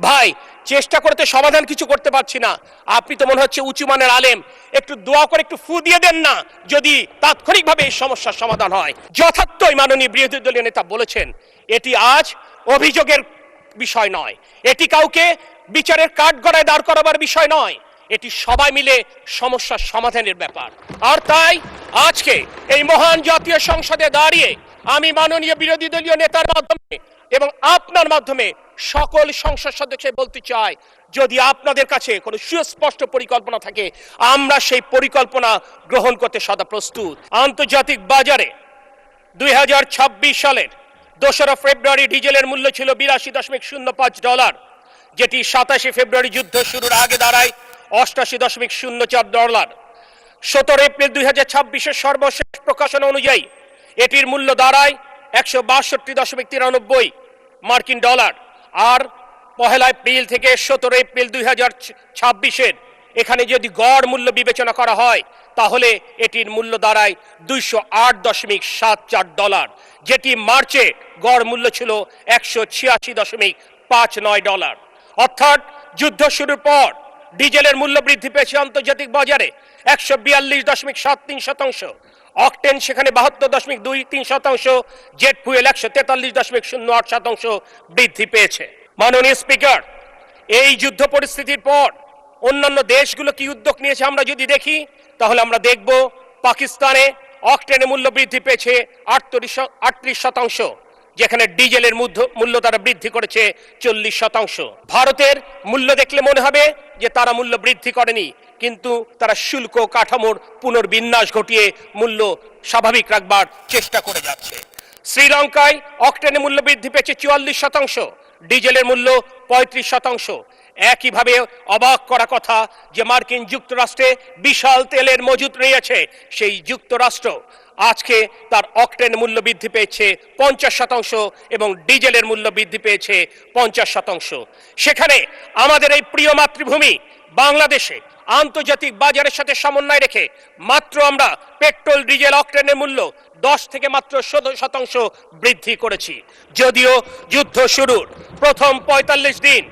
ভাই চেষ্টা করতে সমাধান কিছু করতে পারছি না, আপনি তো মনে হচ্ছে উঁচু মানের আলেম, একটু দোয়া করে একটু ফু দিয়ে দেন না, যদি তাৎক্ষণিকভাবে এই সমস্যার সমাধান হয়। যথার্থই মাননীয় বিরোধী দলীয় নেতা বলেছেন, এটি আজ অভিযোগের বিষয় নয়, এটি কাউকে বিচারের কাঠগড়ায় দাঁড় করাবার বিষয় নয়, এটি সবাই মিলে সমস্যার সমাধানের ব্যাপার। আর তাই আজকে এই মহান জাতীয় সংসদে দাঁড়িয়ে আমি মাননীয় বিরোধী দলীয় নেতার মাধ্যমে এবং আপনার মাধ্যমে সকল সংসদ সদস্যকে বলতে চাই, যদি আপনাদের কাছে কোনো সুস্পষ্ট পরিকল্পনা থাকে, আমরা সেই পরিকল্পনা গ্রহণ করতে সদা প্রস্তুত। আন্তর্জাতিক বাজারে 2026 সালের 2 ফেব্রুয়ারি ডিজেলের মূল্য ছিল $82.05, যেটি 27 ফেব্রুয়ারি যুদ্ধ শুরুর আগে দাঁড়ায় $88.04। 17 এপ্রিল 2026 সর্বশেষ প্রকাশন অনুযায়ী এটির মূল্য দাঁড়ায় $162.93 মার্কিন ডলার। আর 1 এপ্রিল থেকে 17 এপ্রিল 2026 এখানে যদি গড় মূল্য বিবেচনা করা হয়, তাহলে এটির মূল্য দাঁড়ায় $208.74, যেটি মার্চে গড় মূল্য ছিল $186.59। অর্থাৎ যুদ্ধ শুরুর পর ডিজেলের মূল্য বৃদ্ধি পেয়েছে আন্তর্জাতিক বাজারে 142.73%, অকটেন সেখানে 72.23%, জেট ফুয়েল 143.08% বৃদ্ধি পেয়েছে। মাননীয় স্পিকার, এই যুদ্ধ পরিস্থিতির পর অন্যান্য দেশগুলো কি উদ্যোগ নিয়েছে আমরা যদি দেখি, তাহলে আমরা দেখব পাকিস্তানে অকটেনের মূল্য বৃদ্ধি পেয়েছে 38%, যেখানে ডিজেলের মূল্য তারা বৃদ্ধি করেছে 40%। ভারতের মূল্য দেখলে মনে হবে যে তারা মূল্য বৃদ্ধি করেনি, কিন্তু তারা শুল্ক কাঠামোর পুনর্বিন্যাস ঘটিয়ে মূল্য স্বাভাবিক রাখবার চেষ্টা করে যাচ্ছে। শ্রীলঙ্কায় অকটেনের মূল্য বৃদ্ধি পেয়েছে 44%, ডিজেলের মূল্য 35%। একইভাবে অবাক করা কথা যে মার্কিন যুক্তরাষ্ট্রে বিশাল তেলের মজুত রয়েছে, সেই যুক্তরাষ্ট্র আজকে তার অকটেন মূল্য বৃদ্ধি পেয়েছে 50% এবং ডিজেলের মূল্য বৃদ্ধি পেয়েছে 50%। সেখানে আমাদের এই প্রিয় মাতৃভূমি বাংলাদেশে আন্তর্জাতিক বাজারের সাথে সমন্বয় রেখে মাত্র আমরা পেট্রোল ডিজেল অকটেনের মূল্য 10 থেকে মাত্র 16% বৃদ্ধি করেছি। যদিও যুদ্ধ শুরুর প্রথম 45 দিন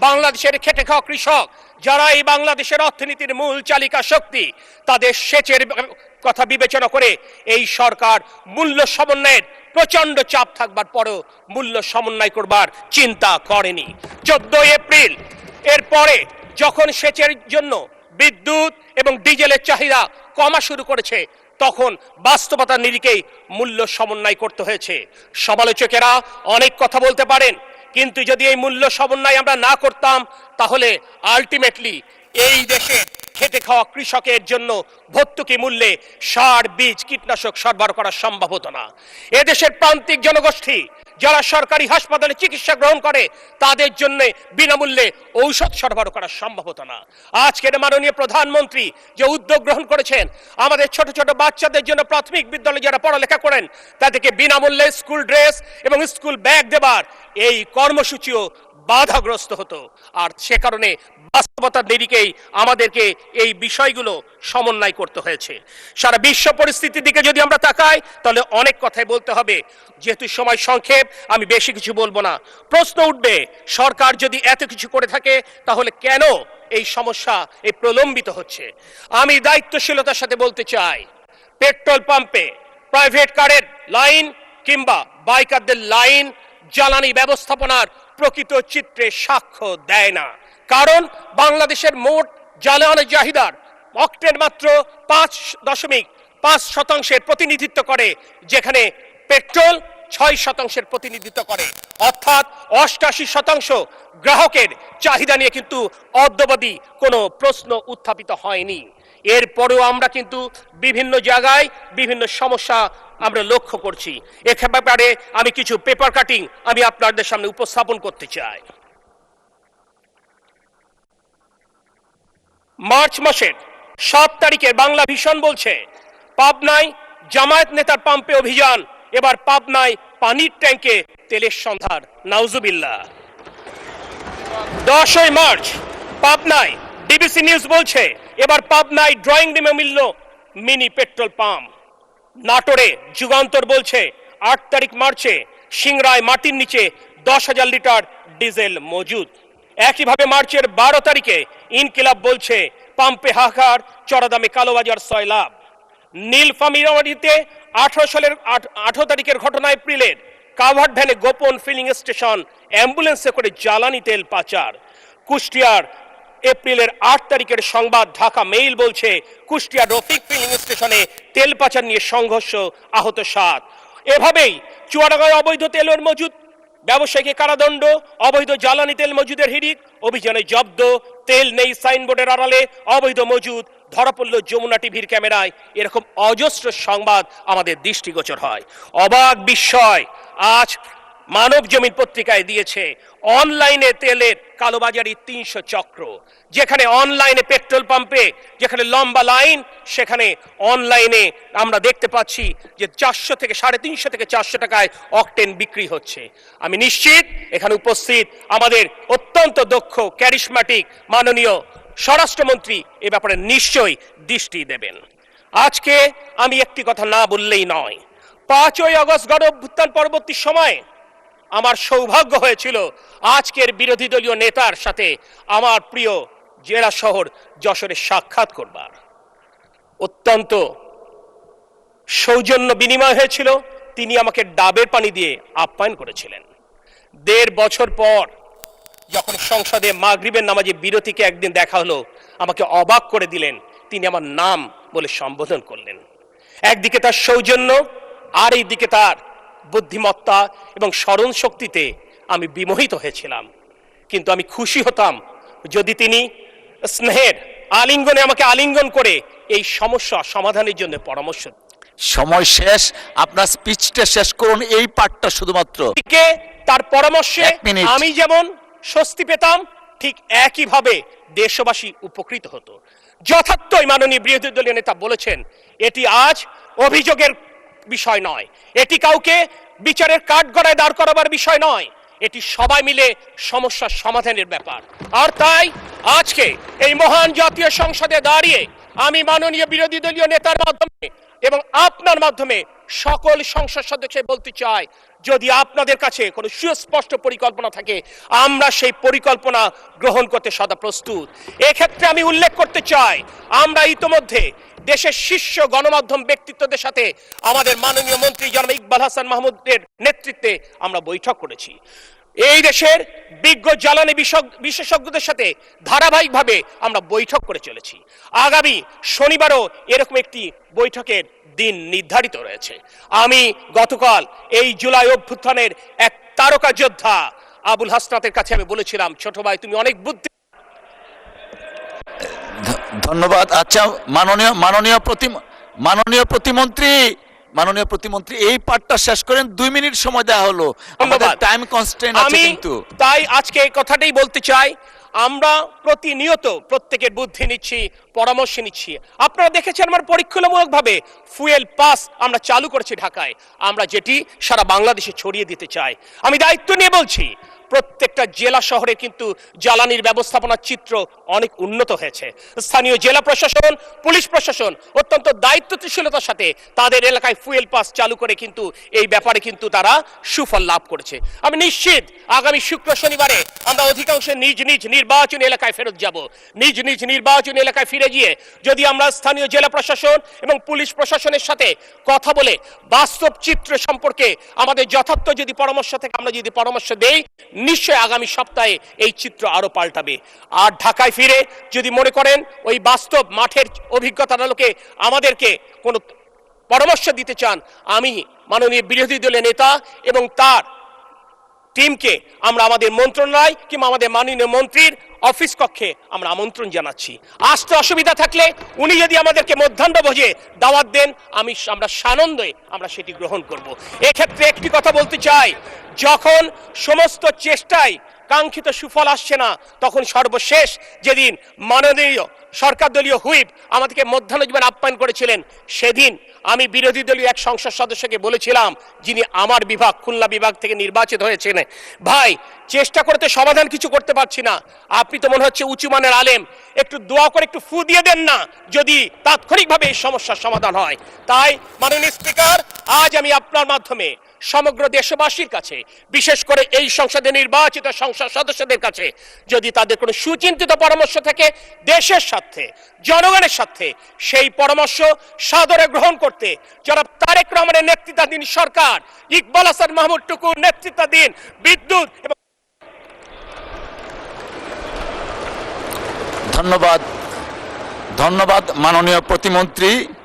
বাংলাদেশের খেটে খাওয়া কৃষক, যারা এই বাংলাদেশের অর্থনীতির মূল চালিকা শক্তি, তাদের সেচের কথা বিবেচনা করে এই সরকার মূল্য সমন্বয়ের প্রচন্ড চাপ থাকবার পরেও মূল্য সমন্বয় করবার চিন্তা করেনি। 14 এপ্রিল এর পরে যখন সেচের জন্য বিদ্যুৎ এবং ডিজেলের চাহিদা কমা শুরু করেছে, তখন বাস্তবতার নিরিখেই মূল্য সমন্বয় করতে হয়েছে। সমালোচকেরা অনেক কথা বলতে পারেন, কিন্তু যদি এই মূল্য সমন্বয় আমরা না করতাম, তাহলে আলটিমেটলি এই দেশে খেটে খাওয়া কৃষকের জন্য ভর্তুকি মূল্যে সার, বীজ, কীটনাশক সরবরাহ করা সম্ভব হতো না। এদেশের প্রান্তিক জনগোষ্ঠী যারা সরকারি হাসপাতালে চিকিৎসা গ্রহণ করে, তাদের জন্য বিনামূল্যে ঔষধ সরবরাহ করা সম্ভব হতো না। আজকের মাননীয় প্রধানমন্ত্রী যে উদ্যোগ গ্রহণ করেছেন, আমাদের ছোট ছোট বাচ্চাদের জন্য প্রাথমিক বিদ্যালয়ে যারা পড়ালেখা করেন, তাদেরকে বিনামূল্যে স্কুল ড্রেস এবং স্কুল ব্যাগ দেবার এই কর্মসূচিও বাধাগ্রস্ত হতো। আর সে কারণে বাস্তবতার নিরিখেই আমাদেরকে এই বিষয়গুলো সমন্বয় করতে হয়েছে। সারা বিশ্ব পরিস্থিতির দিকে যদি আমরা তাকাই, তাহলে অনেক কথাই বলতে হবে। যেহেতু সময় সংক্ষেপ, আমি বেশি কিছু বলবো না। প্রশ্ন উঠবে, সরকার যদি এত কিছু করে থাকে, তাহলে কেন এই সমস্যা এই প্রলম্বিত হচ্ছে? আমি দায়িত্বশীলতার সাথে বলতে চাই, পেট্রোল পাম্পে প্রাইভেট কারের লাইন কিংবা বাইকারদের লাইন জ্বালানি ব্যবস্থাপনার প্রকৃত চিত্রে সাক্ষ্য দেয় না। কারণ বাংলাদেশের মোট জ্বালানি চাহিদার অকটেন মাত্র 5.5% প্রতিনিধিত্ব করে, যেখানে পেট্রোল 6% প্রতিনিধিত্ব করে। অর্থাৎ 88% গ্রাহকের চাহিদা নিয়ে কিন্তু অদ্যাবধি কোনো প্রশ্ন উত্থাপিত হয়নি। এরপরেও আমরা কিন্তু বিভিন্ন জায়গায় বিভিন্ন সমস্যা আমরা লক্ষ্য করছি। এ ব্যাপারে আমি কিছু পেপার কাটিং আমি আপনাদের সামনে উপস্থাপন করতে চাই। মার্চ মাসের 7 তারিখে বাংলা ভিশন বলছে, পাবনায় জামায়াত নেতার পাম্পে অভিযান, এবার পাবনায় পানির ট্যাঙ্কে তেলের সন্ধান। নাউজুবিল্লাহ। 10 মার্চ পাবনায় ডিবিসি নিউজ বলছে, এবার পাবনায় ড্রয়িং রুমে মিলল মিনি পেট্রোল পাম্প। নাটোরে যুগান্তর বলছে, 8 তারিখ মার্চে সিংড়ায় মাটির নিচে 10,000 লিটার ডিজেল মজুদ। একইভাবে মার্চের 12 তারিখে ইনকিলাব বলছে পাম্পে হাহাকার, চড়া দামে কালোবাজার সয়লাভ। নীলফামারীতে 18 তারিখের ঘটনা এপ্রিলের কাভার্ড ভ্যানে গোপন ফিলিং স্টেশন, অ্যাম্বুলেন্সে করে জ্বালানি তেল পাচার। কুষ্টিয়ার এপ্রিলের 8 তারিখের সংবাদ ঢাকা মেইল বলছে কুষ্টিয়ার রফিক ফিলিং স্টেশনে তেল পাচার নিয়ে সংঘর্ষ, আহত 7। এভাবেই চুয়াডাঙ্গায় অবৈধ তেলের মজুদ, ব্যবসায়ীকে কারাদণ্ড, অবৈধ জ্বালানি তেল মজুদের হিড়িক, অভিযানে জব্দ, তেল নেই সাইনবোর্ডের আড়ালে, অবৈধ মজুদ, ধরা পড়ল যমুনা টিভির ক্যামেরায়। এরকম অজস্র সংবাদ আমাদের দৃষ্টিগোচর হয়। অবাক বিস্ময় আজ মানব জমিন পত্রিকায় দিয়েছে অনলাইনে তেলের কালোবাজারি 300 চক্র। যেখানে অনলাইনে পেট্রোল পাম্পে যেখানে লম্বা লাইন, সেখানে অনলাইনে আমরা দেখতে পাচ্ছি যে 400 থেকে 350 থেকে 400 টাকায় অকটেন বিক্রি হচ্ছে। আমি নিশ্চিত এখানে উপস্থিত আমাদের অত্যন্ত দক্ষ ক্যারিশম্যাটিক মাননীয় স্বরাষ্ট্রমন্ত্রী এ ব্যাপারে নিশ্চয়ই দৃষ্টি দেবেন। আজকে আমি একটি কথা না বললেই নয়। 5ই আগস্ট গণ অভ্যুত্থান পরবর্তী সময়ে আমার সৌভাগ্য হয়েছিল আজকের বিরোধী দলীয় নেতার সাথে আমার প্রিয় জেলা শহর যশোরে সাক্ষাৎ করবার। অত্যন্ত সৌজন্য বিনিময় হয়েছিল। তিনি আমাকে ডাবের পানি দিয়ে আপ্যায়ন করেছিলেন। 1.5 বছর পর যখন সংসদে মাগরিবের নামাজে বিরতিকে একদিন দেখা হলো, আমাকে অবাক করে দিলেন। তিনি আমার নাম বলে সম্বোধন করলেন। একদিকে তার সৌজন্য, আর এইদিকে তার বুদ্ধিমত্তা এবং স্মরণ শক্তিতে আমি বিমোহিত হয়েছিলাম। কিন্তু আমি খুশি হতাম যদি তিনি স্নেহের আলিঙ্গনে আমাকে আলিঙ্গন করে এই সমস্যা সমাধানের জন্য পরামর্শ। সময় শেষ, আপনার স্পিচটা শেষ করুন, এই পার্টটা শুধুমাত্র। তার পরামর্শে আমি যেমন স্বস্তি পেতাম, ঠিক একইভাবে দেশবাসী উপকৃত হতো। যথার্থই মাননীয় বিরোধী দলীয় নেতা বলেছেন, এটি আজ অভিযোগের বিষয় নয়, এটি কাউকে বিচারের কাঠগড়ায় দাঁড় করাবার বিষয় নয়, এটি সবাই মিলে সমস্যার সমাধানের ব্যাপার। আর তাই আজকে এই মহান জাতীয় সংসদে দাঁড়িয়ে আমি মাননীয় বিরোধী দলীয় নেতার মাধ্যমে এবং আপনার মাধ্যমে সকল সংসদ সদস্য বলতে চাই, যদি আপনাদের কাছে কোনো সুস্পষ্ট পরিকল্পনা থাকে, আমরা সেই পরিকল্পনা গ্রহণ করতে সদা প্রস্তুত। এক্ষেত্রে আমি উল্লেখ করতে চাই, আমরা ইতোমধ্যে দেশের শীর্ষ গণমাধ্যম ব্যক্তিত্বদের সাথে আমাদের মাননীয় মন্ত্রী জনাব ইকবাল হাসান মাহমুদের নেতৃত্বে আমরা বৈঠক করেছি। এই দেশের বিজ্ঞ জ্বালানি বিশেষজ্ঞদের সাথে ধারাবাহিকভাবে আমরা বৈঠক করে চলেছি। আগামী শনিবারও এরকম একটি বৈঠকের দিন নির্ধারিত রয়েছে। আমি গতকাল এই জুলাই অভ্যুত্থানের এক তারকা যোদ্ধা আবুল হাসনাতের কাছে আমি বলেছিলাম, ছোট ভাই তুমি অনেক বুদ্ধি। ধন্যবাদ। আচ্ছা, মাননীয় প্রতিমন্ত্রী এই পার্টটা শেষ করেন। 2 মিনিট সময় দেওয়া হলো, আমাদের টাইম কনস্ট্রেইন আছে। কিন্তু তাই আজকে এই কথাটাই বলতে চাই, আমরা প্রতিনিয়ত প্রত্যেকের বুদ্ধি নিচ্ছি, পরামর্শ নিচ্ছি। আপনারা দেখেছেন আমার পরীক্ষামূলকভাবে ফুয়েল পাস আমরা চালু করেছি ঢাকায়, আমরা যেটি সারা বাংলাদেশে ছড়িয়ে দিতে চাই। আমি দায়িত্ব নিয়ে বলছি, প্রত্যেকটা জেলা শহরে কিন্তু জ্বালানির ব্যবস্থাপনার চিত্র অনেক উন্নত হয়েছে। স্থানীয় জেলা প্রশাসন, পুলিশ প্রশাসন অত্যন্ত দায়িত্বশীলতার সাথে তাদের এলাকায় ফুয়েল পাস চালু করে কিন্তু এই ব্যাপারে কিন্তু তারা সুফল লাভ করেছে। আমি নিশ্চিত আগামী শুক্র শনিবারে আমরা অধিকাংশ নিজ নিজ নির্বাচনী এলাকায় ফেরত যাব। নিজ নিজ নির্বাচনী এলাকায় ফিরে গিয়ে যদি আমরা স্থানীয় জেলা প্রশাসন এবং পুলিশ প্রশাসনের সাথে কথা বলে বাস্তব চিত্র সম্পর্কে আমাদের যথার্থ যদি পরামর্শ থেকে আমরা যদি পরামর্শ দেই, নিশ্চয় আগামী সপ্তাহে এই চিত্র আরো পাল্টাবে। আর ঢাকায় ফিরে যদি মনে করেন ওই বাস্তব মাঠের অভিজ্ঞতার আলোকে আমাদেরকে কোনো পরামর্শ দিতে চান, আমি মাননীয় বিরোধী দলের নেতা এবং তার টিমকে আমরা আমাদের মন্ত্রণালয় কিংবা আমাদের মাননীয় মন্ত্রীর অফিস কক্ষে আমরা আমন্ত্রণ জানাচ্ছি। আসতে অসুবিধা থাকলে উনি যদি আমাদেরকে মধ্যাহ্ন ভোজে দাওয়াত দেন, আমরা সানন্দে আমরা সেটি গ্রহণ করব। এক্ষেত্রে একটি কথা বলতে চাই, যখন সমস্ত চেষ্টায় কাঙ্ক্ষিত সুফল আসছে না, তখন সর্বশেষ যেদিন মাননীয় সরকার দলীয় হুইপ আমাদেরকে মধ্যাহ্নভোজে আপ্যায়ন করেছিলেন, সেদিন আমি বিরোধী দলীয় এক সংসদ সদস্যকে বলেছিলাম, যিনি আমার বিভাগ খুলনা বিভাগ থেকে নির্বাচিত হয়েছেন, ভাই চেষ্টা করতে সমাধান কিছু করতে পারছি না, আপনি তো মনে হচ্ছে উঁচু মানের আলেম, একটু দোয়া করে একটু ফু দিয়ে দেন না, যদি তাৎক্ষণিকভাবে এই সমস্যার সমাধান হয়। তাই মাননীয় স্পিকার, আজ আমি আপনার মাধ্যমে সমগ্র দেশবাসীর কাছে, বিশেষ করে এই সংসদে নির্বাচিত সংসদ সদস্যদের কাছে যদি তাদের কোনো সুচিন্তিত পরামর্শ থাকে দেশের স্বার্থে, জনগণের স্বার্থে, সেই পরামর্শ সাদরে গ্রহণ করতে জনাব তারেক রহমানের নেতৃত্বাধীন সরকার, ইকবাল হাসান মাহমুদ টুকুর নেতৃত্বাধীন বিদ্যুৎ এবং ধন্যবাদ ধন্যবাদ মাননীয় প্রতিমন্ত্রী।